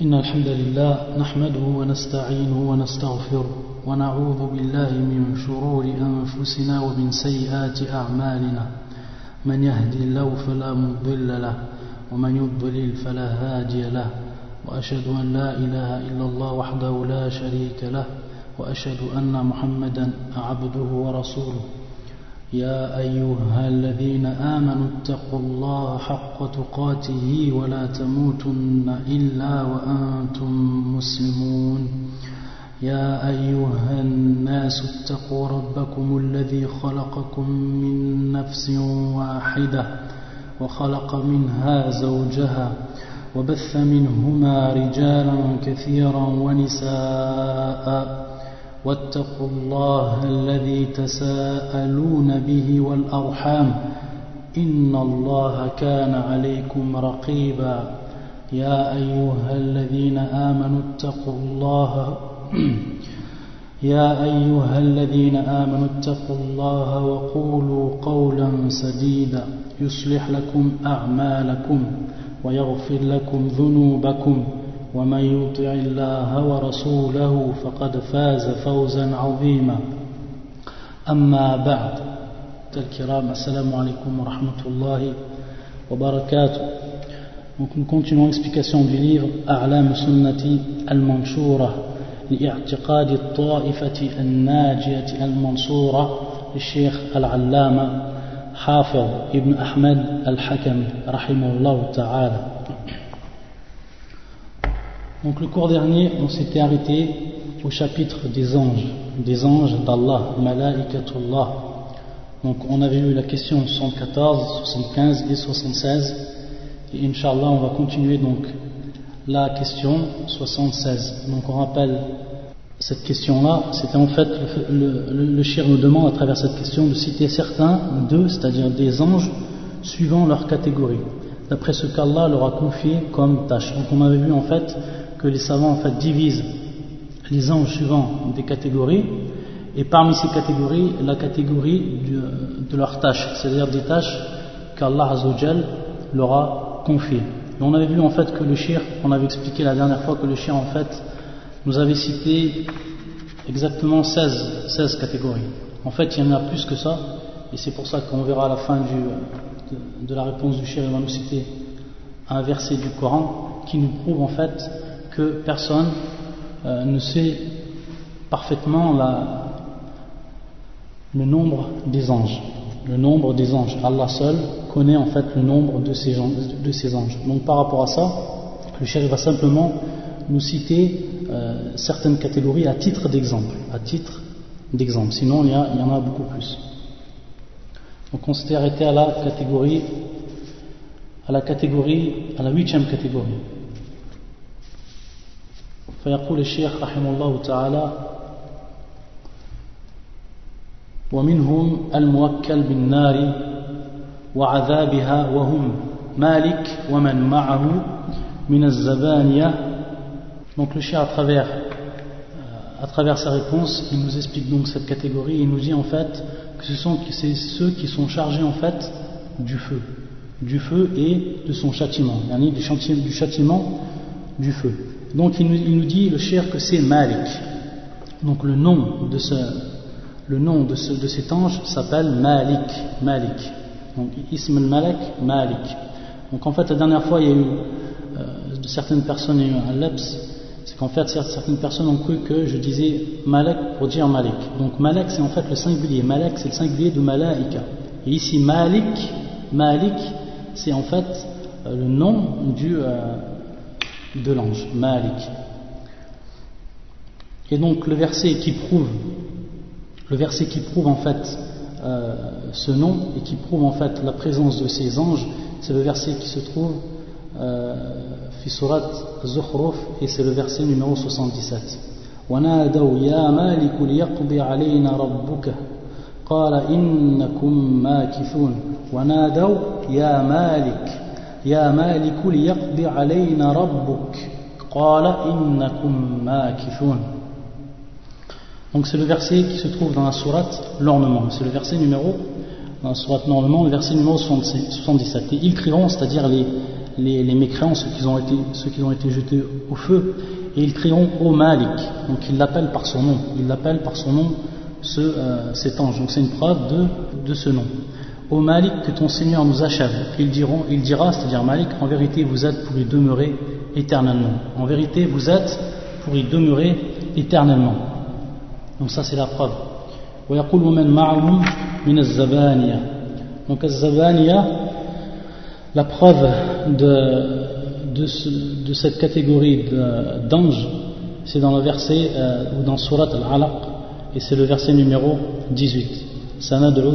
إن الحمد لله نحمده ونستعينه ونستغفره ونعوذ بالله من شرور أنفسنا ومن سيئات أعمالنا من يهدي الله فلا مضل له ومن يضلل فلا هادي له وأشهد أن لا إله إلا الله وحده لا شريك له وأشهد أن محمدا عبده ورسوله يا أيها الذين آمنوا اتقوا الله حق تقاته ولا تموتن إلا وأنتم مسلمون يا أيها الناس اتقوا ربكم الذي خلقكم من نفس واحدة وخلق منها زوجها وبث منهما رجالا كثيرا ونساء واتقوا الله الذي تساءلون به والأرحام إن الله كان عليكم رقيبا يا أيها الذين آمنوا اتقوا الله وقولوا قولا سديدا يصلح لكم أعمالكم ويغفر لكم ذنوبكم ومن يطع الله ورسوله فقد فاز فوزا عظيما أما بعد الكرام السلام عليكم ورحمة الله وبركاته. Donc nous continuons l'explication du livre أعلام سنة المنشورة لاعتقاد الطائفة الناجية المنصورة للشيخ العلامة حافظ ابن أحمد الحكم رحمه الله تعالى. Donc le cours dernier, on s'était arrêté au chapitre des anges d'Allah, Malaikatullah. Donc on avait eu la question 74, 75 et 76. Et Inch'Allah, on va continuer donc la question 76. Donc on rappelle cette question-là, c'était en fait, le shir nous demande à travers cette question de citer certains d'eux, c'est-à-dire des anges, suivant leur catégorie, d'après ce qu'Allah leur a confié comme tâche. Donc on avait vu en fait que les savants en fait divisent les anges suivant des catégories, et parmi ces catégories, la catégorie de leurs tâches, c'est-à-dire des tâches qu'Allah Azzawajal leur a confiées. Et on avait vu en fait que le shir, on avait expliqué la dernière fois que le shir en fait nous avait cité exactement 16 catégories. En fait, il y en a plus que ça, et c'est pour ça qu'on verra à la fin de la réponse du shir, il va nous citer un verset du Coran qui nous prouve en fait que personne ne sait parfaitement le nombre des anges. Le nombre des anges. Allah seul connaît en fait le nombre de ces anges. Donc par rapport à ça, le cheikh va simplement nous citer certaines catégories à titre d'exemple. Sinon il y en a beaucoup plus. Donc on s'était arrêté à la 8e catégorie. فيقول الشيخ رحمه الله تعالى ومنهم الموكل بالنار وعذابها وهم مالك ومن معه من الزبانية. Donc le cheikh à travers sa réponse il nous explique donc cette catégorie, il nous dit en fait que c'est ceux qui sont chargés en fait du feu et de son châtiment, du châtiment du feu. Donc il nous dit le cheikh que c'est Malik. Donc le nom de cet ange s'appelle Malik. Donc Ism al-Malak, Malik. Donc en fait la dernière fois il y a eu certaines personnes, il y a eu un laps, c'est qu'en fait certaines personnes ont cru que je disais Malak pour dire Malik. Donc Malak c'est en fait le singulier, Malak c'est le singulier de Malaika. Et ici Malik c'est en fait le nom de l'ange, Malik. Et donc le verset qui prouve en fait ce nom et qui prouve en fait la présence de ces anges, c'est le verset qui se trouve fi surat Zukhruf, et c'est le verset numéro 77. وَنَادَوْا يَا مَالِكُ لِيَقْضِيَ عَلَيْنَا رَبُّكَ قَالَ إِنَّكُمْ مَاكِثُونَ وَنَادَوْا يَا مَالِكُ لِيَقْضِيَ عَلَيْنَا رَبُّكَ قَالَ إِنَّكُمْ مَاكِثُونَ. Donc c'est le verset qui se trouve dans la sourate l'ornement, c'est le verset numéro dans la sourate l'ornement, le verset numéro 77. Et ils crieront, c'est-à-dire les mécréants, ceux qui ont été jetés au feu, et ils crieront ô Malik. Donc ils l'appellent par son nom, cet ange. Donc c'est une preuve de ce nom. Ô Malik, que ton Seigneur nous achève. Il dira, c'est-à-dire Malik, en vérité vous êtes pour y demeurer éternellement. En vérité vous êtes pour y demeurer éternellement. Donc ça c'est la preuve. ويقول ومن معهم من الزبانية. Donc الزبانية, la preuve de cette catégorie d'anges, c'est dans le verset ou dans Surat Al-Alaq, et c'est le verset numéro 18. Sanad'u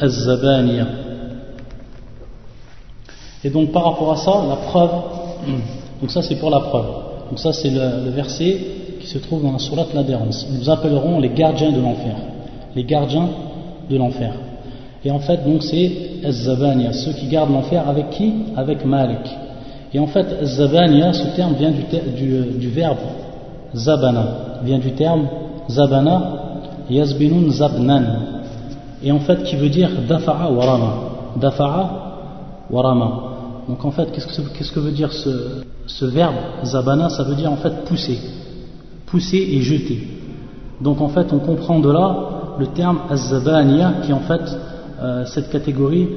az-zabaniya. Et donc par rapport à ça, la preuve, donc ça c'est pour la preuve. Donc ça c'est le verset qui se trouve dans la sourate l'adhérence. Nous appellerons les gardiens de l'enfer. Les gardiens de l'enfer. Et en fait, donc c'est az-zabaniya, ceux qui gardent l'enfer avec qui? Avec Malik. Et en fait, az-zabaniya, ce terme vient du verbe zabana, vient du terme zabana, yazbinun zabnan. Et en fait, qui veut dire dafa'a wa rama. Dafa'a wa rama. Donc en fait, qu'est-ce que veut dire ce verbe zabana? Ça veut dire en fait pousser. Pousser et jeter. Donc en fait, on comprend de là le terme az-zabaniya, qui est en fait cette catégorie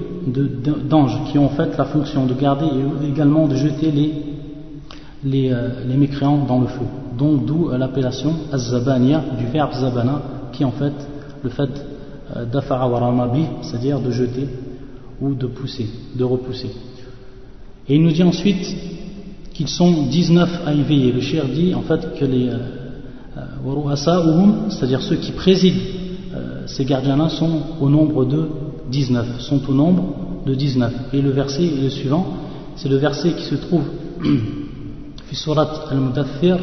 d'anges qui ont en fait la fonction de garder et également de jeter les mécréants dans le feu. Donc d'où l'appellation az-zabaniya du verbe zabana, qui est en fait le fait dafa'a wa rama bi, c'est-à-dire de jeter ou de pousser, de repousser. Et il nous dit ensuite qu'ils sont 19 à y veiller. Le cheikh dit en fait que les waru'asa'uhum, c'est-à-dire ceux qui président ces gardiens-là, sont au nombre de 19, sont au nombre de 19. Et le verset est le suivant, c'est le verset qui se trouve fi surat al-Mudaththir,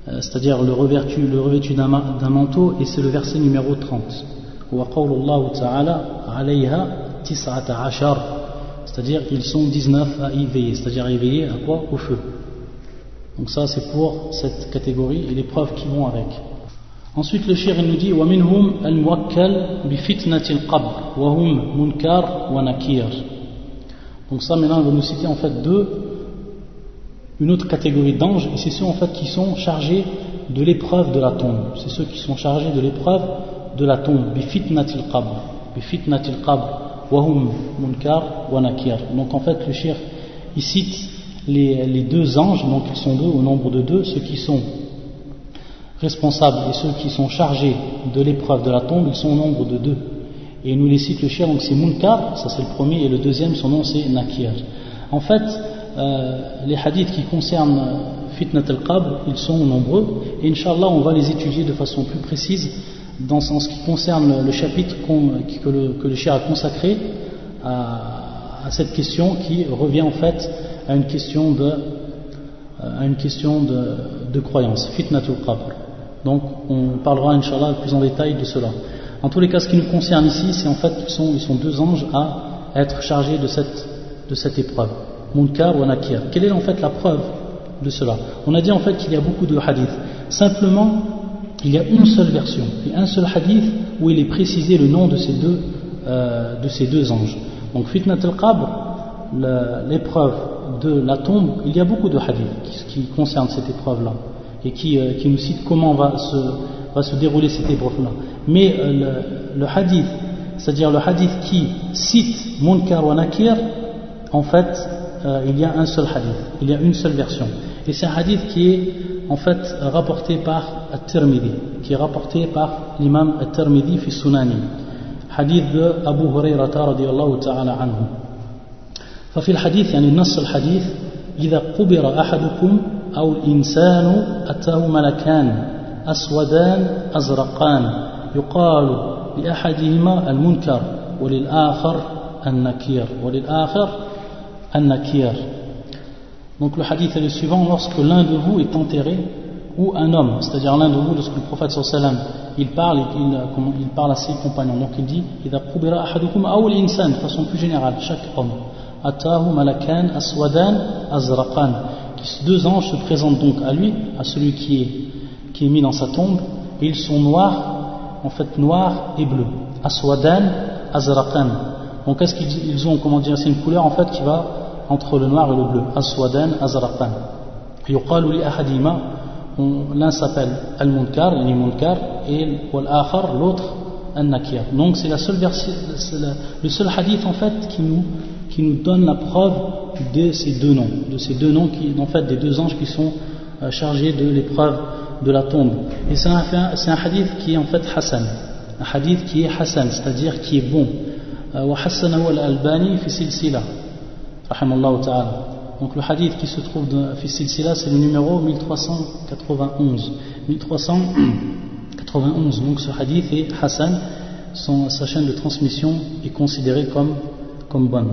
c'est-à-dire le revêtu d'un manteau, et c'est le verset numéro 30. Wa qawlullahu ta'ala alayha tis'ata ashar, c'est-à-dire ils sont 19 à y veiller, c'est-à-dire à y veiller à quoi? Au feu. Donc ça c'est pour cette catégorie et les preuves qui vont avec. Ensuite le cheikh nous dit وَمِنْهُمْ الْمُوَكَّلْ بِفِتْنَةِ الْقَبْرِ وَهُمْ مُنْكَرْ وَنَكِيرٌ. Donc ça maintenant il va nous citer en fait une autre catégorie d'anges, et c'est ceux en fait qui sont chargés de l'épreuve de la tombe. C'est ceux qui sont chargés de l'épreuve de la tombe. بِفِتْنَةِ الْقَبْرِ وَهُمْ مُنْكَرْ وَنَكِيرٌ. Donc en fait le cheikh il cite les deux anges, donc ils sont deux, au nombre de deux, ceux qui sont responsables et ceux qui sont chargés de l'épreuve de la tombe, ils sont au nombre de deux. Et il nous les cite le cheikh, donc c'est Munkar, ça c'est le premier, et le deuxième, son nom c'est Nakir. En fait, les hadiths qui concernent Fitnat al-Qabr, ils sont nombreux, et Inch'Allah on va les étudier de façon plus précise dans ce qui concerne le chapitre que le cheikh a consacré à cette question qui revient en fait à une question de croyance, Fitnatul Qabr. Donc on parlera Inch'Allah plus en détail de cela. En tous les cas, ce qui nous concerne ici, c'est en fait qu'ils sont deux anges à être chargés de cette épreuve, Munkar ou Nakir. Quelle est en fait la preuve de cela? On a dit en fait qu'il y a beaucoup de hadiths. Simplement, il y a une seule version et un seul hadith où il est précisé le nom de ces deux anges. Donc Fitnat al-Qabr, l'épreuve de la tombe, il y a beaucoup de hadiths qui concernent cette épreuve-là et qui nous citent comment va se dérouler cette épreuve-là. Mais le hadith, c'est-à-dire le hadith qui cite Munkar wa Nakir, en fait, il y a un seul hadith, il y a une seule version. Et c'est un hadith qui est en fait rapporté par At-Tirmidhi, qui est rapporté par l'imam At-Tirmidhi fi Sunani. Hadith de Abu Hurayrata radiyallahu ta'ala anhu. ففي الحديث يعني نص الحديث إذا قبر أحدكم أو الإنسان أتاه ملكان أسودان أزرقان يقال لأحدهما المنكر وللآخر النكير. Donc le hadith est le suivant: lorsque l'un de vous est enterré, ou un homme, c'est-à-dire l'un de vous, lorsque le prophète sallallahu alayhi wa sallam il parle à ses compagnons, donc il dit إذا قبر أحدكم أو الإنسان, de façon plus générale, chaque homme, Atahu malakan aswadan azraqan, deux anges se présentent donc à lui, à celui qui est mis dans sa tombe, et ils sont noirs, en fait noirs et bleus. Aswadan azraqan, Donc est-ce qu'ils ont, comment dire, c'est une couleur en fait qui va entre le noir et le bleu. Aswadan, azraqan. Yuqalu li ahadima, l'un s'appelle al-munkar, et l'autre, al-nakir. Donc c'est le seul hadith en fait qui nous donne la preuve de ces deux noms, qui, en fait, des deux anges qui sont chargés de l'épreuve de la tombe. Et c'est un hadith qui est en fait hassan, c'est-à-dire qui est bon. Wa hassanahu al-Albani fi silsila, rahimallahu ta'ala. Donc le hadith qui se trouve dans fi silsila, c'est le numéro 1391. Donc ce hadith est hassan, sa chaîne de transmission est considérée comme bonne.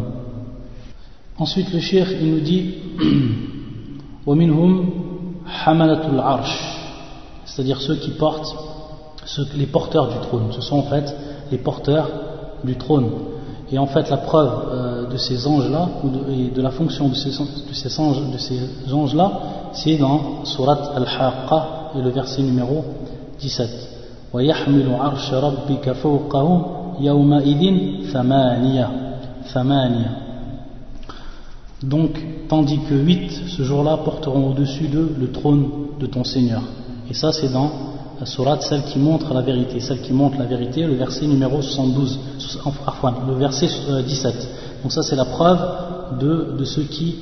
Ensuite le cheikh il nous dit wa minhum hamalatul arsh, c'est-à-dire ceux qui portent, les porteurs du trône. Ce sont en fait les porteurs du trône. Et en fait la preuve de ces anges-là, et de la fonction de ces anges-là, c'est dans Surat Al-Haqqa et le verset numéro 17. Wa yahmilu arsha rabbika fawqahum yawma idhin thamaniya. Donc, tandis que 8 ce jour-là porteront au-dessus d'eux le trône de ton Seigneur. Et ça c'est dans la sourate, celle qui montre la vérité, le verset numéro 72, le verset 17. Donc ça c'est la preuve de ceux qui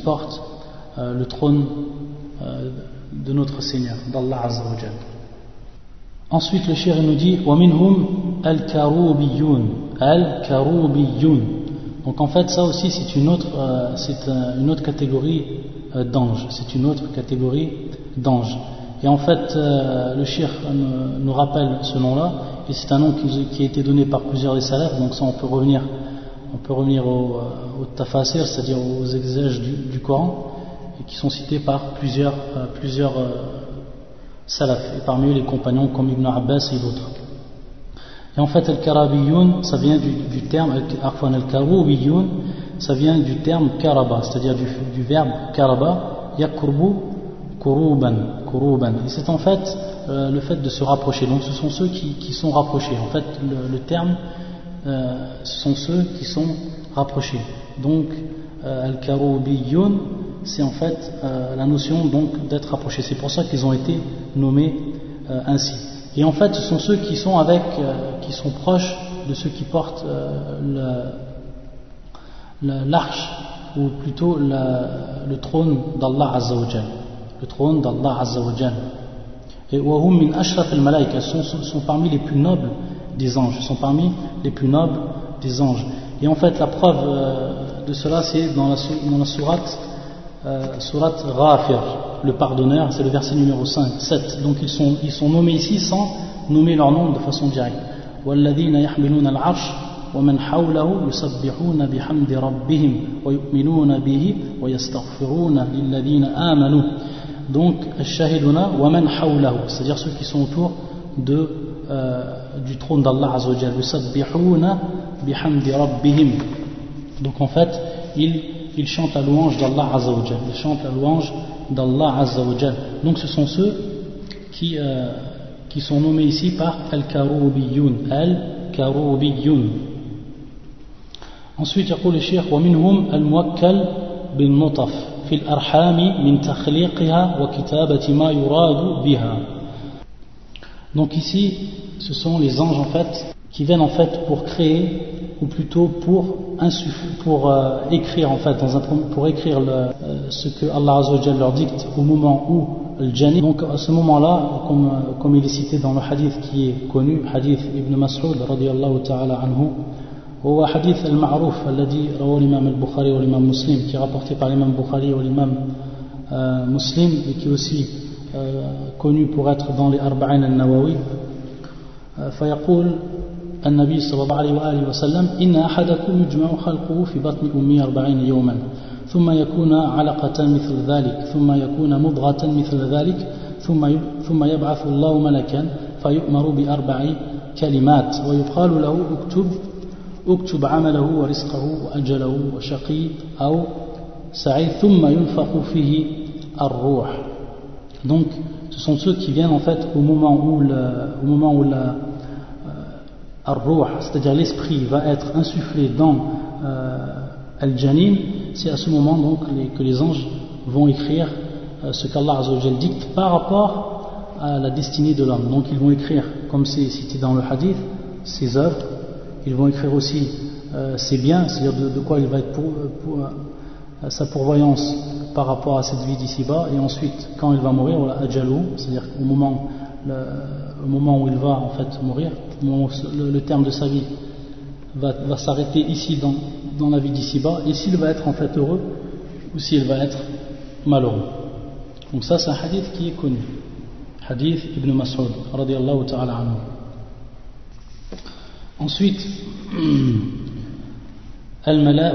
portent le trône de notre Seigneur, d'Allah Azza wa Jal. Ensuite le cheikh nous dit wa minhum al-karubiyyun. Donc en fait ça aussi c'est une autre catégorie d'anges. Et en fait le cheikh nous rappelle ce nom-là, et c'est un nom qui a été donné par plusieurs des salafs. Donc ça on peut revenir au tafasir, c'est-à-dire aux exégèses du Coran, et qui sont cités par plusieurs salafs, et parmi eux les compagnons comme Ibn Abbas et d'autres. Et en fait, al-karabiyoun, ça vient du terme, al-karoubiyoun, ça vient du terme karaba, c'est-à-dire du verbe karaba, yakurbu, kuruban. Et c'est en fait le fait de se rapprocher. Donc ce sont ceux qui sont rapprochés. En fait, le terme, ce sont ceux qui sont rapprochés. Donc, al-karoubiyoun, c'est en fait la notion donc d'être rapproché. C'est pour ça qu'ils ont été nommés ainsi. Et en fait, ce sont ceux qui sont proches de ceux qui portent l'arche, ou plutôt le trône d'Allah Azza wa Jal. Et wahum min ashraf al-malaïka, sont parmi les plus nobles des anges. Et en fait, la preuve de cela, c'est dans la sourate Ghafir, le pardonneur, c'est le verset numéro 7. Donc ils sont nommés ici sans nommer leur nom de façon directe. وَالَّذِينَ يَحْمِلُونَ الْعَرْشَ وَمَنْ حَوْلَهُ يُسَبِّحُونَ بِحَمْدِ رَبِّهِمْ وَيُؤْمِنُونَ بِهِ وَيَسْتَغْفِرُونَ لِلَّذِينَ آمَنُوا. Donc الشاهدون ومن حوله, c'est-à-dire ceux qui sont autour du trône d'Allah Azza wa Jal. يُسَبِّحُونَ بِحَمْدِ رَبِّهِمْ. Donc en fait ils chantent la louange d'Allah Azza wa Jal. Donc ce sont ceux qui sont nommés ici par Al-Karoubiyyun. Ensuite يقول الشيخ ومنهم الموكل بالنطف في الأرحام من تخليقها وكتابة ما يراد بها. Donc ici ce sont les anges en fait qui viennent en fait pour créer, ou plutôt pour écrire en fait pour écrire ce que Allah Azza wa Jalla leur dicte au moment où le Jani. Donc à ce moment-là, comme il est cité dans le hadith qui est connu, hadith Ibn Mas'ud radiyallahu ta'ala anhu, ou hadith al-ma'rouf alladhi rawahu l'imam al-Bukhari ou l'imam Muslim, qui est rapporté par l'imam Bukhari ou l'imam Muslim, et qui est aussi connu pour être dans les Arba'in al-Nawawi. فيقول النبي صلى الله عليه وآله وسلم إن أحدكم يجمع خلقه في بطن أمه 40 يوما ثم يكون علقة مثل ذلك ثم يكون مضغة مثل ذلك ثم يبعث الله ملكا فيؤمر ب4 كلمات ويقال له اكتب عمله ورزقه وأجله وشقي أو سعيد ثم ينفخ فيه الروح. Donc ce sont ceux qui viennent en fait au moment où ar-ruh, c'est-à-dire l'esprit, va être insufflé dans al-janin, c'est à ce moment donc que les anges vont écrire ce qu'Allah Azza wa Jal dicte par rapport à la destinée de l'homme. Donc ils vont écrire, comme c'est cité dans le hadith, ses œuvres, ils vont écrire aussi ses biens, c'est-à-dire de quoi il va être sa pourvoyance par rapport à cette vie d'ici-bas, et ensuite quand il va mourir, c'est-à-dire au moment où il va en fait mourir, au moment où le terme de sa vie va s'arrêter ici dans la vie d'ici-bas, et s'il va être en fait heureux ou s'il va être malheureux. Donc ça c'est un hadith qui est connu, hadith Ibn Mas'ud radiyallahu ta'ala anhu. Ensuite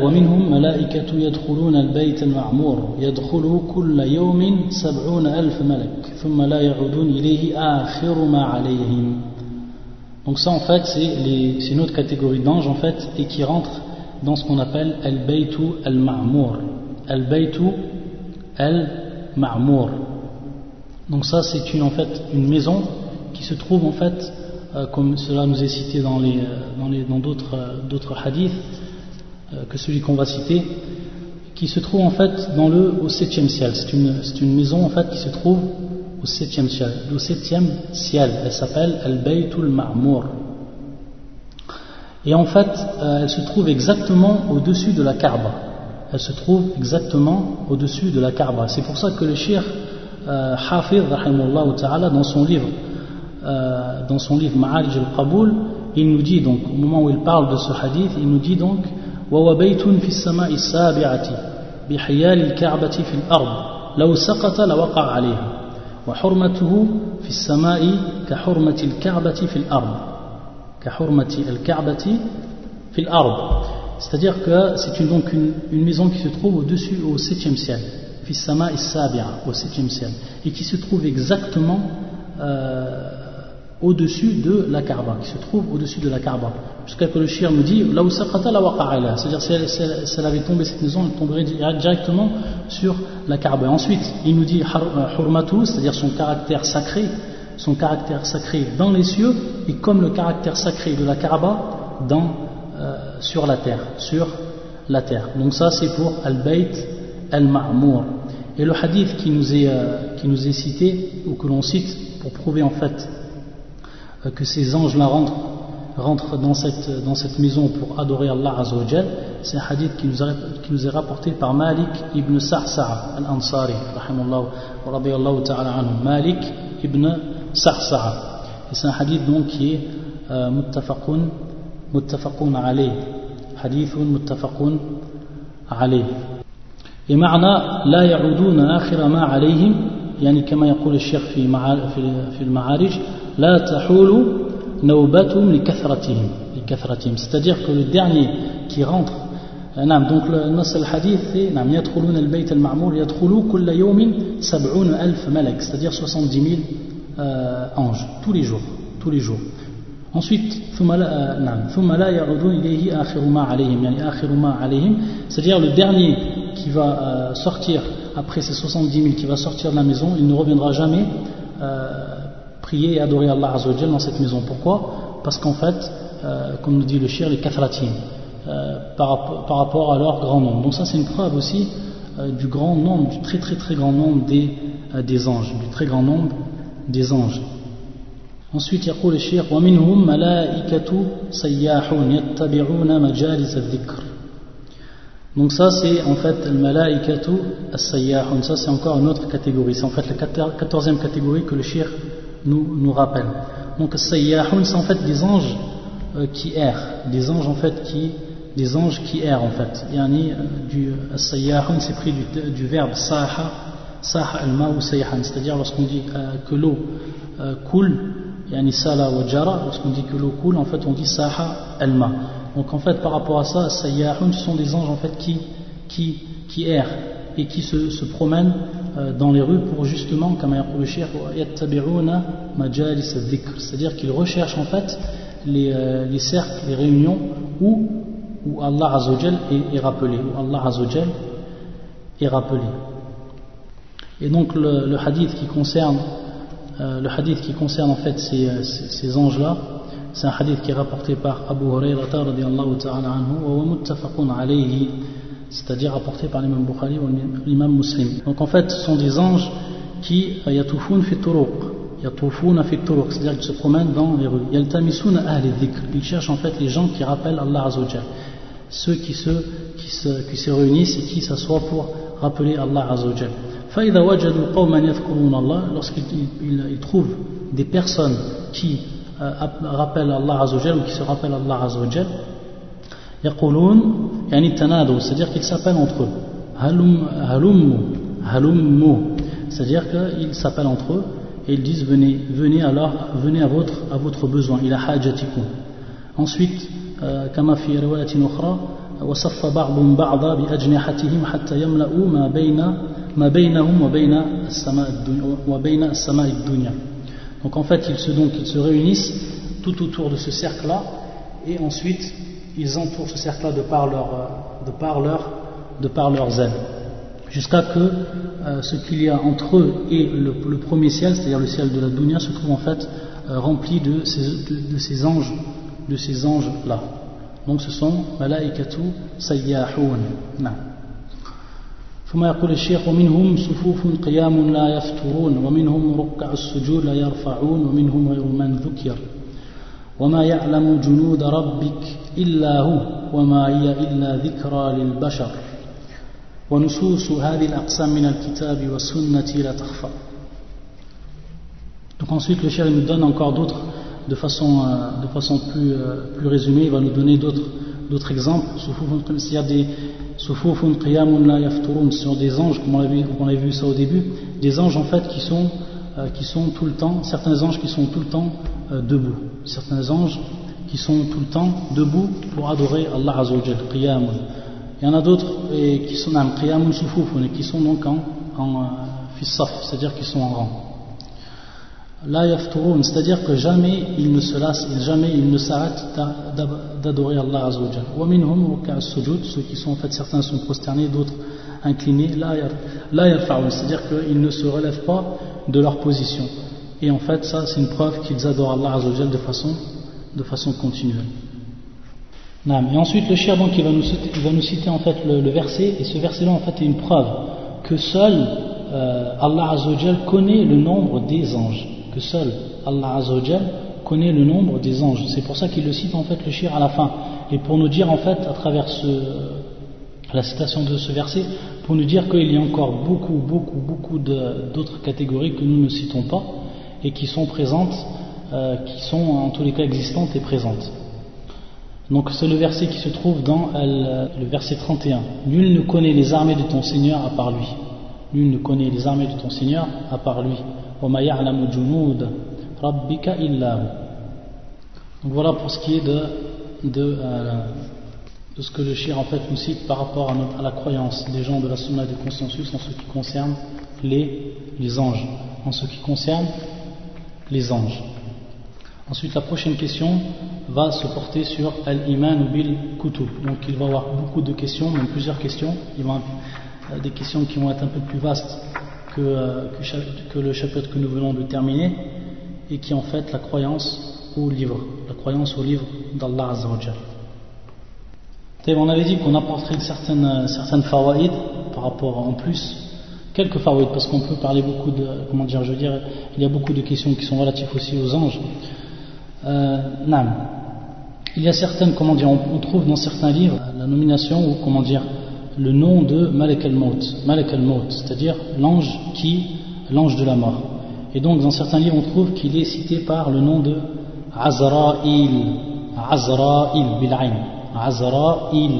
ومنهم ملائكة يدخلون البيت المعمور يدخله كل يوم 70,000 ملك ثم لا يعودون إليه آخر ما عليهم. Donc ça en fait c'est une autre catégorie d'anges en fait, et qui rentre dans ce qu'on appelle al-baytu al-ma'mour. Al-baytu al-ma'mour. Donc ça c'est en fait une maison qui se trouve en fait, comme cela nous est cité dans d'autres hadiths que celui qu'on va citer, qui se trouve en fait au 7e ciel. C'est une maison en fait qui se trouve au 7e ciel. Elle s'appelle Al-Baytul Ma'mour. Et en fait, elle se trouve exactement au-dessus de la Kaaba. Elle se trouve exactement au-dessus de la Kaaba. C'est pour ça que le Cheikh Hafiz rahimahullah ta'ala dans son livre Ma'arij al-Qaboul, il nous dit donc, au moment où il parle de ce hadith, il nous dit donc وهو بيت في السماء السابعة بحيال الكعبة في الأرض لو سقط لوقع عليها وحرمته في السماء كحرمة الكعبة في الأرض في الأرض. C'est-à-dire que c'est donc une maison qui se trouve au-dessus, au 7e ciel, في السماء السابعة, au 7e ciel, et qui se trouve exactement au-dessus de la Kaaba, jusqu'à que le shir nous dit là où saqata la waqa'ala, c'est-à-dire si elle avait tombé cette maison, elle tomberait directement sur la Kaaba. Ensuite il nous dit hurmatu, c'est-à-dire son caractère sacré dans les cieux, et comme le caractère sacré de la Kaaba sur la terre. Donc ça c'est pour al-bayt al-ma'mour. Et le hadith qui nous est cité, ou que l'on cite pour prouver en fait que ces anges-là rentrent dans cette maison pour adorer Allah Azza wa Jal, c'est un hadith qui nous est rapporté par Malik ibn Sa'sa'a al-Ansari rahimahullah wa radiyallahu ta'ala anhu. Malik ibn Sa'sa'a, et c'est un hadith donc qui est muttafaqun alayh, hadithun muttafaqun alayh. Et ma'na la ya'uduna akhira ma alayhim, yani kama yaqul al-shaykh fi al-ma'arij la tahulu nawbatum li kathratihim, c'est-à-dire que le dernier qui rentre, donc le nas al-hadith c'est yadkhulun al-bayt al-ma'mour yadkhulu kulla yawmin 70,000 malak, c'est-à-dire 70,000 anges tous les jours. Ensuite thumma la ya'udun ilayhi akhiru ma alayhim, yani akhiru ma alayhim, c'est-à-dire le dernier qui va sortir après ces 70,000, qui va sortir de la maison, il ne reviendra jamais prier et adorer Allah Azza wa Jal dans cette maison. Pourquoi? Parce qu'en fait, comme nous dit le shir, les kathratim, par rapport à leur grand nombre. Donc ça c'est une preuve aussi du grand nombre, du très très très grand nombre des anges, du très grand nombre des anges. Ensuite يقول الشيخ ومنهم ملائكة سياحون يتبعون مجالس الذكر. Donc ça c'est en fait al-malaikatu as-sayyahun, ça c'est encore une autre catégorie, c'est en fait la 14e catégorie que le shir nous rappelle. Donc as-sayyahun c'est en fait des anges qui errent, des anges qui errent en fait. Yani as-sayyahun c'est pris du verbe saha al-ma ou sayhan, c'est-à-dire lorsqu'on dit que l'eau coule, yani sala wa jara, lorsqu'on dit que l'eau coule, en fait on dit saha al-ma. Donc en fait par rapport à ça, sayyahun ce sont des anges en fait qui errent et qui se promènent dans les rues pour justement, comme yaqul al-shaykh, yattabi'una majalis adh-dhikr, c'est-à-dire qu'ils recherchent en fait les cercles, les réunions où Allah Azza wa Jal est rappelé, Et donc le hadith qui concerne en fait ces anges-là, c'est un hadith qui est rapporté par Abu Hurayrah radiyallahu ta'ala anhu wa muttafaqun alayhi, c'est-à-dire rapporté par l'imam Bukhari ou l'imam Muslim. Donc en fait ce sont des anges qui yatufun fi turuq, c'est-à-dire qu'ils se promènent dans les rues. Yaltamisuna ahli dhikr, ils cherchent en fait les gens qui rappellent Allah Azza wa Jal, ceux qui se réunissent et qui s'assoient pour rappeler Allah Azza wa Jal. فإذا وجدوا قوما يذكرون الله, lorsqu'ils trouvent des personnes qui rappellent Allah Azza wa Jal ou qui se rappellent Allah Azza wa Jal, يقولون يعني تنادوا, c'est-à-dire qu'ils s'appellent entre eux, halummu, c'est-à-dire qu'ils s'appellent entre eux et ils disent venez à votre besoin, ila hajatikum. Ensuite كما في رواية أخرى وصف بعضهم بعضا بأجنحتهم حتى يملأوا ما بينهم وبين السماء الدنيا. Donc en fait ils se réunissent tout autour de ce cercle-là et ensuite ils entourent ce cercle-là de par leurs ailes, jusqu'à que ce qu'il y a entre eux et le premier ciel, c'est-à-dire le ciel de la dunya, se trouve en fait rempli de ces anges-là. Donc ce sont malaikatu sayyahoun. ثم يقول الشيخ ومنهم صفوف قيام لا يفترون ومنهم ركع السجود لا يرفعون ومنهم غير من ذكر وما يعلم جنود ربك إلا هو وما هي إلا ذكرى للبشر ونصوص هذه الأقسام من الكتاب والسنة لا تخفى. Donc ensuite le cheikh nous donne encore d'autres de façon plus résumée, il va nous donner d'autres exemples. S'il y a des sufufun qiyamun la yafturun, ce sont des anges, comme on a vu ça au début, des anges en fait qui sont tout le temps, certains anges qui sont tout le temps debout, certains anges qui sont tout le temps debout pour adorer Allah Azza wa Jal, qiyamun. Il y en a d'autres qui sont qiyamun sufufun, et qui sont donc en fissaf, c'est-à-dire qui sont en rang. La yafturun, c'est-à-dire que jamais ils ne se lassent, jamais ils ne s'arrêtent d'adorer Allah Azza wa Jal. Wa minhum ruk'a sujud, ceux qui sont en fait, certains sont prosternés, d'autres inclinés, la yarfa'un, c'est-à-dire qu'ils ne se relèvent pas de leur position. Et en fait ça c'est une preuve qu'ils adorent Allah Azza wa Jal de façon continuelle. Et ensuite le cheikh donc il va nous citer en fait le verset, et ce verset là en fait est une preuve que seul Allah Azza wa Jal connaît le nombre des anges, que seul Allah Azza wa Jal connaît le nombre des anges. C'est pour ça qu'il le cite en fait le cheikh à la fin, et pour nous dire en fait à travers la citation de ce verset, pour nous dire qu'il y a encore beaucoup d'autres catégories que nous ne citons pas et qui sont présentes, qui sont en tous les cas existantes et présentes. Donc c'est le verset qui se trouve dans le verset 31. Nul ne connaît les armées de ton Seigneur à part lui. Nul ne connaît les armées de ton Seigneur à part lui. وَمَا يَعْلَمُ جُنُودَ رَبِّكَ إِلَّا هُ. Donc voilà pour ce qui est de ce que le cheikh en fait nous cite par rapport à la croyance des gens de la sunna du consensus en ce qui concerne les anges. En ce qui concerne les anges. Ensuite la prochaine question va se porter sur al-iman bil kutub. Donc il va y avoir beaucoup de questions, même plusieurs questions. Il va des questions qui vont être un peu plus vastes que le chapitre que nous venons de terminer, et qui est en fait la croyance au livre d'Allah Azza wa Jal. On avait dit qu'on apporterait certaines fawaïd par rapport en plus, quelques fawaïd, parce qu'on peut parler beaucoup de, il y a beaucoup de questions qui sont relatives aussi aux anges. Il y a certaines, on trouve dans certains livres la nomination ou le nom de Malek al-Maut, c'est-à-dire l'ange de la mort. Et donc dans certains livres on trouve qu'il est cité par le nom de Azra'il bil'ayn, Azra'il.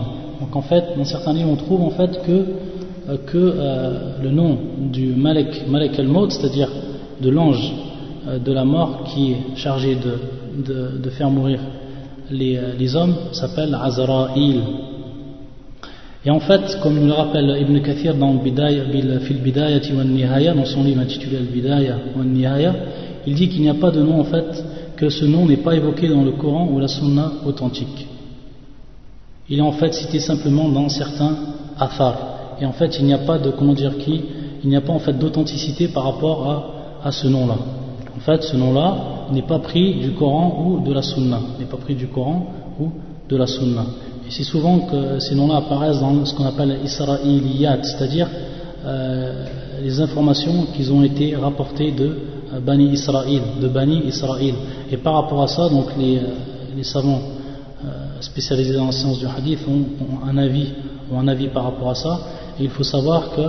Donc en fait dans certains livres on trouve en fait que le nom du Malek al-Maut, c'est-à-dire de l'ange de la mort qui est chargé de faire mourir les hommes, s'appelle Azra'il. Et en fait, comme nous le rappelle Ibn Kathir dans Fil Bidayati wa Nihaya, dans son livre intitulé Al-Bidaya wa Nihaya, il dit qu'il n'y a pas de nom en fait, que ce nom n'est pas évoqué dans le Coran ou la Sunna authentique. Il est en fait cité simplement dans certains athar. Et en fait, il n'y a pas il n'y a pas en fait d'authenticité par rapport à ce nom-là. En fait, ce nom-là, n'est pas pris du Coran ou de la Sunna. N'est pas pris du Coran ou de la Sunna. Et c'est souvent que ces noms-là apparaissent dans ce qu'on appelle Isra'iliyat, c'est-à-dire les informations qui ont été rapportées de Bani Israël, Et par rapport à ça, donc les savants spécialisés dans la science du hadith ont un avis par rapport à ça. Et il faut savoir que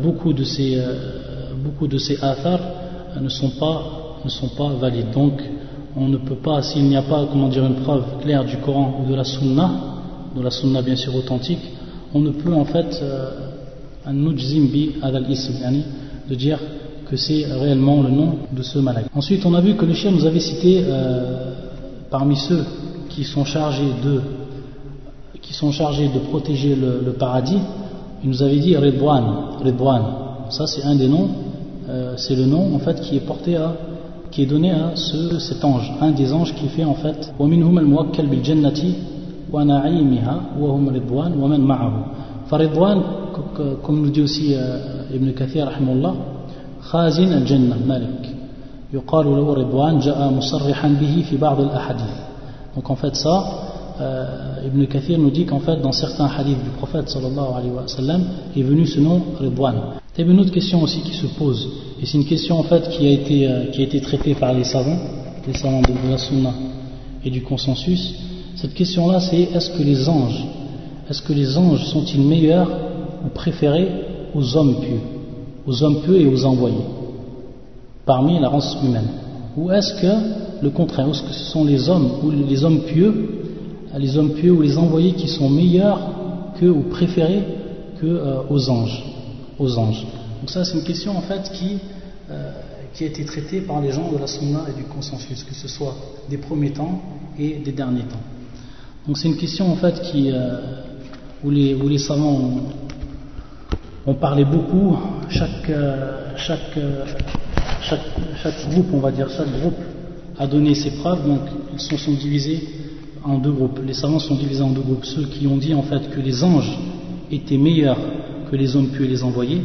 beaucoup de ces athars ne sont pas valides. Donc on ne peut pas, s'il n'y a pas une preuve claire du Coran ou de la Sunna bien sûr authentique, on ne peut en fait de dire que c'est réellement le nom de ce malak. Ensuite on a vu que le cheikh nous avait cité parmi ceux qui sont chargés de protéger le paradis, il nous avait dit Ridwan. Ça c'est un des noms, c'est le nom en fait qui est donné à cet ange, un des anges qui fait en fait وَمِنْهُمَ الْمُوَكَّلْ بِالْجَنَّةِ وَنَعِيمِهَا وَهُمْ رِضْوَانٌ وَمَنْ مَعَهُ. فَرِضْوان, comme nous dit aussi Ibn Kathir rahimahullah, خازن الجنة مالك يقال له رضوان جاء مصرحا به في بعض الأحاديث. Donc en fait ça, Ibn Kathir nous dit qu'en fait dans certains hadiths du prophète sallallahu alayhi wa sallam est venu ce nom Ridwan. Il y a une autre question aussi qui se pose, et c'est une question en fait qui a été traitée par les savants de la Sunna et du consensus. Cette question là c'est est-ce que les anges sont-ils meilleurs ou préférés aux hommes pieux et aux envoyés parmi la race humaine, ou est-ce que le contraire, est-ce que ce sont les hommes pieux ou les envoyés qui sont meilleurs ou préférés aux anges. Donc ça c'est une question en fait qui a été traitée par les gens de la Sunna et du consensus, que ce soit des premiers temps et des derniers temps. Donc c'est une question en fait où les savants ont parlé beaucoup. Chaque groupe, on va dire, chaque groupe a donné ses preuves. Donc ils se sont divisés en deux groupes. Les savants sont divisés en deux groupes. Ceux qui ont dit en fait que les anges étaient meilleurs que les hommes pieux et les envoyés,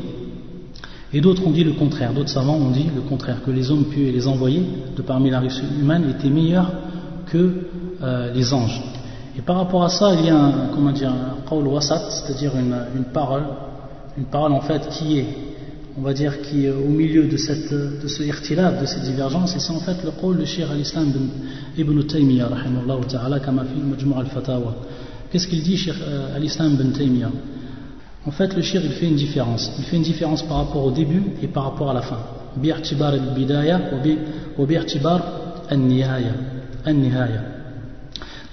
et d'autres ont dit le contraire. D'autres savants ont dit le contraire, que les hommes pieux et les envoyés de parmi la race humaine étaient meilleurs que les anges. Et par rapport à ça, il y a un qawl wasat, c'est-à-dire une parole en fait qui est au milieu de ce irtilaf, de cette divergence, et c'est en fait le qawl de Cheikh al-Islam ibn Taymiyyah rahimahullah ta'ala kama fi Majmu' al-Fatawa. Qu'est-ce qu'il dit Cheikh al-Islam ibn Taymiyyah? En fait le Cheikh il fait une différence par rapport au début et par rapport à la fin, bi'tibar al-bidaya wa bi'tibar an-nihaya.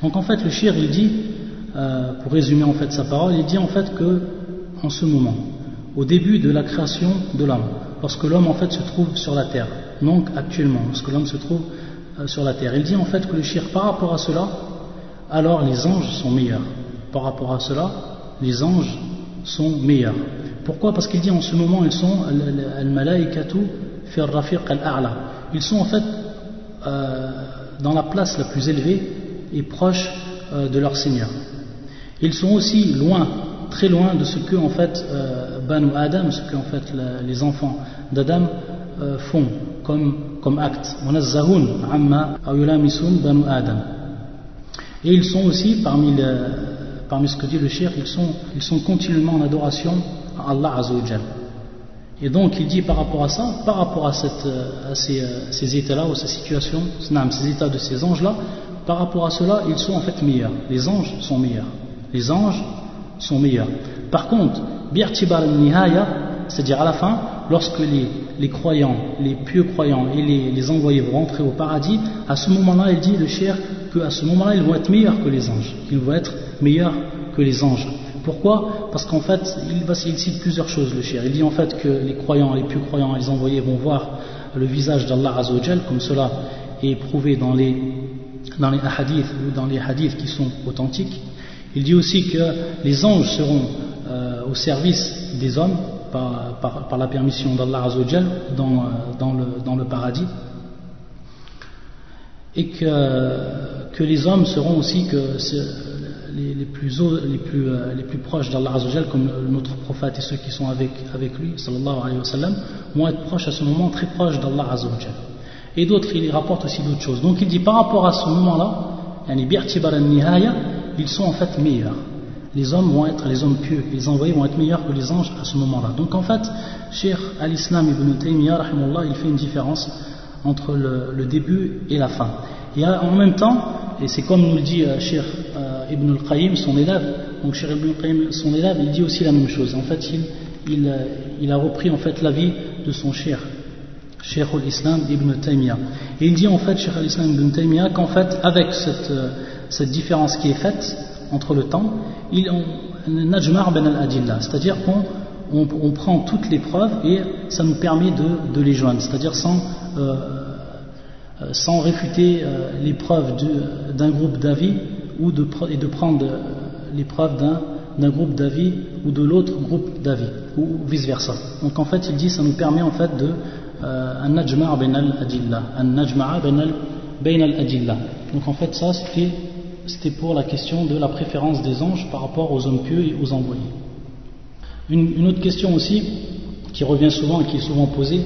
Donc en fait le Cheikh il dit, pour résumer en fait sa parole, il dit en fait que en ce moment, au début de la création de l'homme, lorsque l'homme en fait se trouve sur la terre, donc actuellement, lorsque l'homme se trouve sur la terre, il dit en fait que le Cheikh par rapport à cela, alors les anges sont meilleurs. Par rapport à cela, les anges sont meilleurs. Pourquoi? Parce qu'il dit en ce moment ils sont al-malaikatu fi ar-rafiq al-a'la. Ils sont en fait dans la place la plus élevée et proche de leur Seigneur. Ils sont aussi loin, très loin de ce que en fait Banu Adam, ce que en fait les enfants d'Adam font comme acte. Munazzahun amma aw yulamisun Banu Adam. Et ils sont aussi parmi ce que dit le Cheikh, ils sont continuellement en adoration à Allah Azza wa Jal. Et donc il dit par rapport à ça, par rapport à ces états-là ou ces situations, ces états de ces anges-là, par rapport à cela, ils sont en fait meilleurs. Les anges sont meilleurs. Par contre, bi'tibar al-nihaya, c'est-à-dire à la fin, lorsque les croyants, les pieux croyants et les envoyés vont rentrer au paradis, à ce moment-là, il dit le Cheikh qu'à ce moment-là, ils vont être meilleurs que les anges. Ils vont être meilleurs que les anges. Pourquoi? Parce qu'en fait, il cite plusieurs choses le Cheikh. Il dit en fait que les croyants, les pieux croyants et les envoyés vont voir le visage d'Allah Azza wa Jal, comme cela est prouvé dans les hadiths ou dans les hadiths qui sont authentiques. Il dit aussi que les anges seront au service des hommes par la permission d'Allah Azza wa Jal dans le paradis, et que les hommes seront aussi les plus proches d'Allah Azza wa Jal, comme notre prophète et ceux qui sont avec lui sallallahu alayhi wa sallam, vont être proches à ce moment, très proches d'Allah Azza wa Jal. Et d'autres, il rapporte aussi d'autres choses. Donc il dit par rapport à ce moment-là, ils sont en fait meilleurs. Les hommes vont être, les hommes pieux, les envoyés vont être meilleurs que les anges à ce moment-là. Donc en fait, Cheikh al-Islam ibn Taymiyyah, rahimahullah, il fait une différence entre le début et la fin. Et en même temps, et c'est comme nous le dit Cheikh Ibn al-Qayyim, son élève, donc Cheikh Ibn al-Qayyim, son élève, il dit aussi la même chose. En fait, il a repris en fait l'avis de son Cheikh al-Islam ibn Taymiyyah. Et il dit en fait, Cheikh al-Islam ibn Taymiyyah, qu'en fait, avec cette différence qui est faite entre le temps, najmar ben al-adillah, c'est-à-dire qu'on prend toutes les preuves et ça nous permet de les joindre, c'est-à-dire sans réfuter les preuves d'un groupe d'avis et de prendre les preuves d'un groupe d'avis ou de l'autre groupe d'avis ou vice versa. Donc en fait il dit ça nous permet en fait de un najma' bain al-adillah. Donc en fait ça c'était pour la question de la préférence des anges par rapport aux hommes pieux et aux envoyés. Une autre question aussi qui revient souvent et qui est souvent posée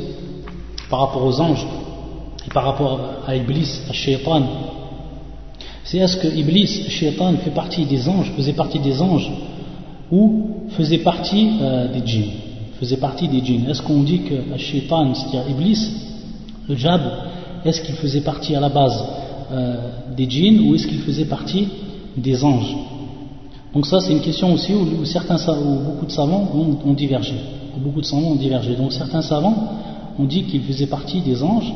par rapport aux anges et par rapport à Iblis, à Shaitan, c'est est-ce que Iblis, Shaitan faisait partie des anges ou faisait partie des djinns? Est-ce qu'on dit que Shaitan, c'est-à-dire Iblis, le Jab, est-ce qu'il faisait partie à la base des djinns ou est-ce qu'il faisait partie des anges? Donc ça c'est une question aussi où beaucoup de savants ont divergé. Donc certains savants ont dit qu'il faisait partie des anges,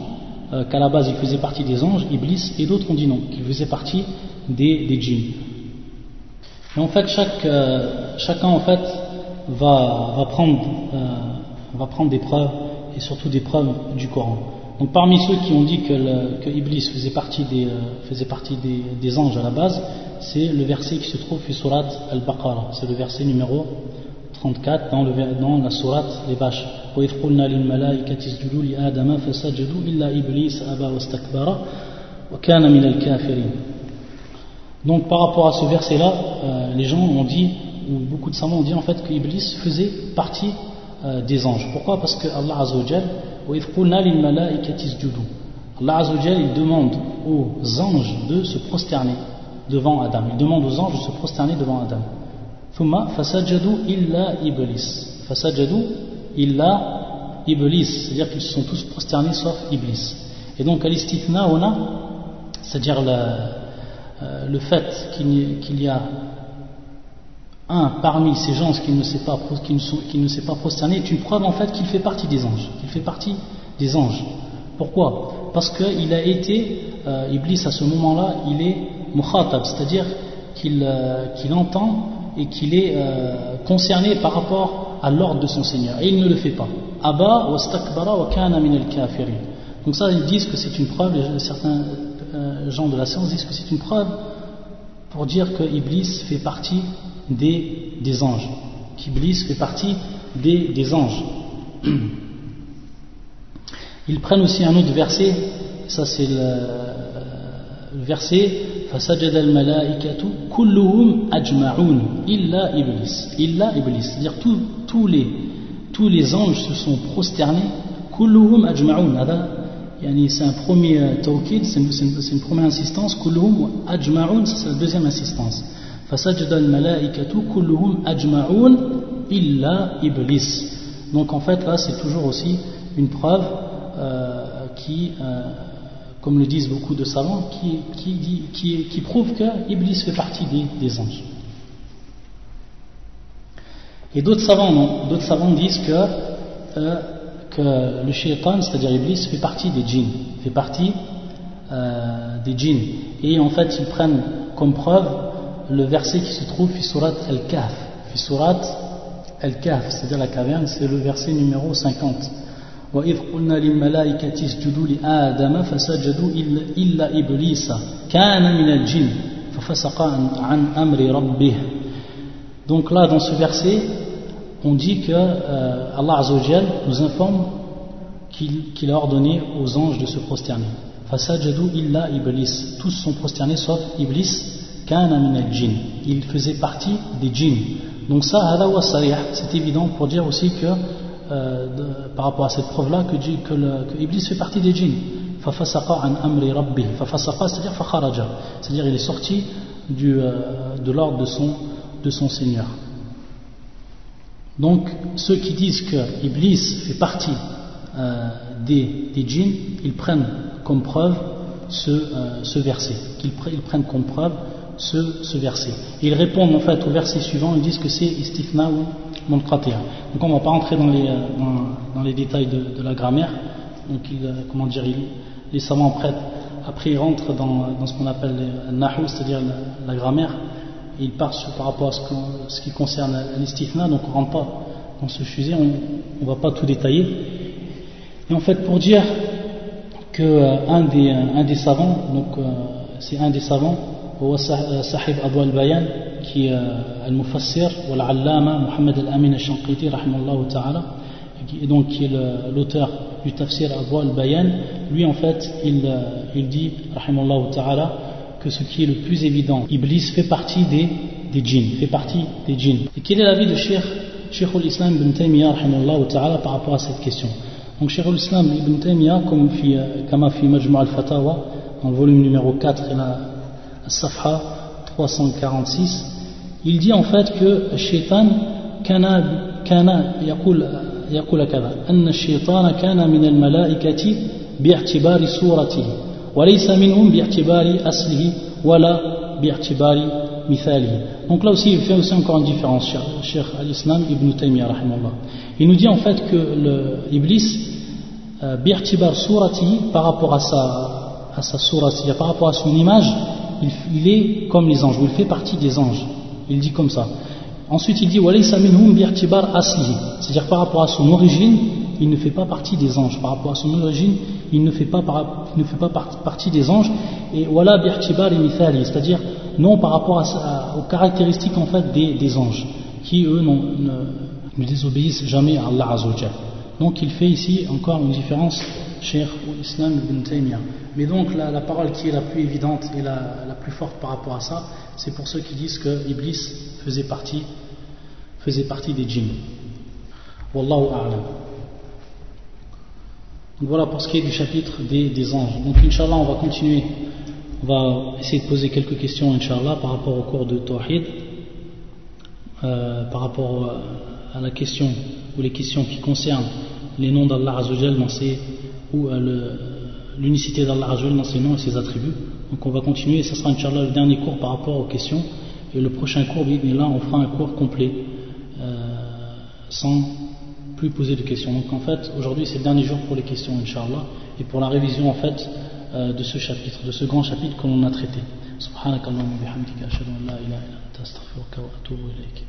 qu'à la base il faisait partie des anges, Iblis, et d'autres ont dit non, qu'il faisait partie des djinns. Et en fait chacun en fait va prendre des preuves et surtout des preuves du Coran. Donc parmi ceux qui ont dit que Iblis faisait partie des anges à la base, c'est le verset qui se trouve dans Surat Al-Baqarah, c'est le verset numéro 34 dans la sourate les vaches. وَإِذْ قُلْنَا لِلْمَلَائِكَةِ اسْجُدُوا لِآدَمَ فَسَجَدُوا إِلَّا إِبْلِيسَ أَبَى وَاسْتَكْبَرَ وَكَانَ مِنَ الْكَافِرِينَ. Donc par rapport à ce verset-là, les gens ont dit, ou beaucoup de savants ont dit en fait que Iblis faisait partie des anges. Pourquoi? Parce que Allah Azza wa Jal, وَإِذْ قُلْنَا لِلْمَلَائِكَةِ اسْجُدُوا, Allah Azza wa Jal, il demande aux anges de se prosterner devant Adam. Il demande aux anges de se prosterner devant Adam. ثم فسجدوا إلا إبليس. فسجدوا إلا إبليس, c'est-à-dire qu'ils se sont tous prosternés sauf Iblis. Et donc à l'istithna on a, c'est-à-dire le fait qu'il y a un parmi ces gens qui ne s'est pas prosterné est une preuve en fait qu'il fait partie des anges. Pourquoi? Parce qu'il a été Iblis à ce moment-là, il est mukhatab, c'est-à-dire qu'il entend et qu'il est concerné par rapport à l'ordre de son Seigneur, et il ne le fait pas. Aba wastakbara wa kana min al-kafirin. Donc ça ils disent que c'est une preuve, certains gens de la science disent que c'est une preuve pour dire que Iblis fait partie des anges, qu'Iblis fait partie des anges. Ils prennent aussi un autre verset, ça c'est le verset فَسَجَدَ الْمَلَائِكَةُ كُلُّهُمْ أَجْمَعُونَ إِلَّا إِبْلِيسَ, c'est-à-dire tous les anges se sont prosternés, كُلُّهُمْ أَجْمَعُونَ, c'est un premier tawkid, c'est une première insistance, كُلُّهُمْ أَجْمَعُونَ, c'est la deuxième insistance. فَسَجَدَ الْمَلَائِكَةُ كُلُّهُمْ أَجْمَعُونَ إِلَّا إِبْلِيسَ. Donc en fait là c'est toujours aussi une preuve qui comme le disent beaucoup de savants, qui prouve que Iblis fait partie des anges. Et d'autres savants disent que le shaitan, c'est-à-dire Iblis, fait partie des djinns. Et en fait, ils prennent comme preuve le verset qui se trouve dans Surat Al-Kahf, c'est-à-dire la caverne, c'est le verset numéro 50. وَإِذْ قُلْنَا لِلْمَلَائِكَةِ اسْجُدُوا لِآدَمَ فَسَجَدُوا إِلَّا إِبْلِيسَ كَانَ مِنَ الْجِنِّ فَفَسَقَ عَنْ أَمْرِ رَبِّهِ. Donc là dans ce verset on dit que Allah Azza wa Jal nous informe qu'il a ordonné aux anges de se prosterner. فَسَجَدُوا إِلَّا إِبْلِيسَ, tous sont prosternés sauf Iblis. كَانَ مِنَ الْجِنِّ, il faisait partie des djinns. Donc ça هذا هو الصريح, c'est évident pour dire aussi que par rapport à cette preuve-là que Iblis fait partie des djinns, فَفَسَقَ عَنْ أَمْرِ رَبِّهِ فَفَسَقَ c'est-à-dire فَخَرَجَ, c'est-à-dire il est sorti de l'ordre de son Seigneur. Donc ceux qui disent que Iblis fait partie des djinns, ils prennent comme preuve ce verset, ils prennent comme preuve ce verset. Et ils répondent en fait au verset suivant, ils disent que c'est istithna ou munqati'. Donc on ne va pas rentrer dans les détails de la grammaire. Donc les savants après ils rentrent dans ce qu'on appelle le nahu, c'est-à-dire la grammaire, et ils partent par rapport à ce qui concerne l'istithna. Donc on ne rentre pas dans ce sujet, on ne va pas tout détailler. Et en fait, pour dire qu'un des savants, donc c'est un des savants, Sahib Abu al-Bayan, qui est al-Mufassir ou al-Allama Muhammad al-Amin al-Shanqiti rahimahullah ta'ala, et donc qui est l'auteur du tafsir Abu al-Bayan. Lui en fait il dit rahimahullah ta'ala que ce qui est le plus évident, Iblis fait partie des djinns, Et quel est l'avis de Cheikh al-Islam ibn Taymiyyah rahimahullah ta'ala par rapport à cette question? Donc Cheikh al-Islam ibn Taymiyyah, comme fi Majmu' al-Fatawa, dans le volume numéro 4 et la Safha 346, il dit en fait que Shaitan kana يقول كذا أن الشيطان كان من الملائكة باعتبار صورته وليس منهم باعتبار أصله ولا باعتبار مثاله. Donc là aussi il fait aussi encore une différence, Cheikh al-Islam ibn Taymiyyah rahimahullah. Il nous dit en fait que l'Iblis bi'tibar surati, par rapport à sa surah, c'est-à-dire par rapport à son image, il est comme les anges, ou il fait partie des anges. Il dit comme ça. Ensuite il dit walaysa minhum bi'tibar aslihi, c'est-à-dire par rapport à son origine, il ne fait pas partie des anges. Par rapport à son origine, il ne fait pas partie des anges. Et wala bi'tibar mithali, c'est-à-dire non par rapport aux caractéristiques en fait des anges, qui eux ne désobéissent jamais à Allah Azza wa Jalla. Donc il fait ici encore une différence, Cheikh al-Islam ibn Taymiyyah. Mais donc la parole qui est la plus évidente et la plus forte par rapport à ça, c'est pour ceux qui disent que Iblis faisait partie des djinns. Wallahu a'lam. Donc voilà pour ce qui est du chapitre des anges. Donc Inch'Allah on va continuer, on va essayer de poser quelques questions Inch'Allah par rapport au cours de Tawhid, par rapport à la question ou les questions qui concernent les noms d'Allah Azza wa Jal ou l'unicité d'Allah Azza wa Jal dans ses noms et ses attributs. Donc on va continuer et ce sera Inch'Allah le dernier cours par rapport aux questions, et le prochain cours là on fera un cours complet sans plus poser de questions. Donc en fait aujourd'hui c'est le dernier jour pour les questions Inch'Allah et pour la révision en fait de ce chapitre, de ce grand chapitre que l'on a traité. Subhanakallahumma bihamdika ashhadu an la ilaha illa anta astaghfiruka wa atubu ilayk.